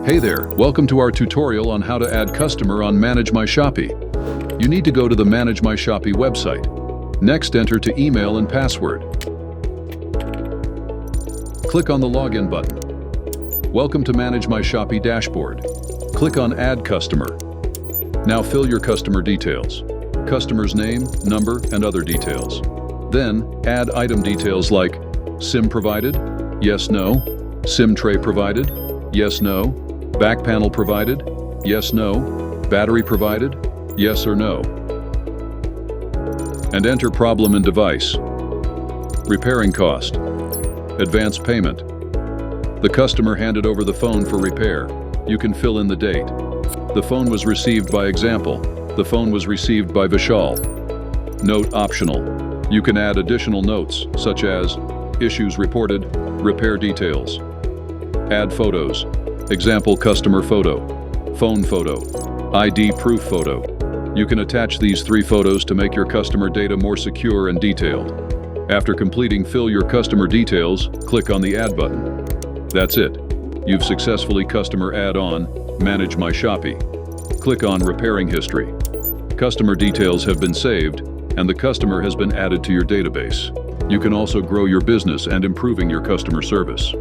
Hey there, welcome to our tutorial on how to add customer on Manage My Shoppe. You need to go to the Manage My Shoppe website. Next, enter to email and password. Click on the Login button. Welcome to Manage My Shoppe dashboard. Click on Add Customer. Now fill your customer details. Customer's name, number, and other details. Then, add item details like SIM provided? Yes, no. SIM tray provided? Yes, no. Back panel provided? Yes, no. Battery provided? Yes or no. And enter problem and device. Repairing cost. Advance payment. The customer handed over the phone for repair. You can fill in the date. The phone was received by example. The phone was received by Vishal. Note optional. You can add additional notes, such as issues reported, repair details. Add photos. Example customer photo, phone photo, ID proof photo. You can attach these 3 photos to make your customer data more secure and detailed. After completing Fill Your Customer Details, click on the Add button. That's it. You've successfully customer add-on Manage My Shoppe. Click on Repairing History. Customer details have been saved, and the customer has been added to your database. You can also grow your business and improving your customer service.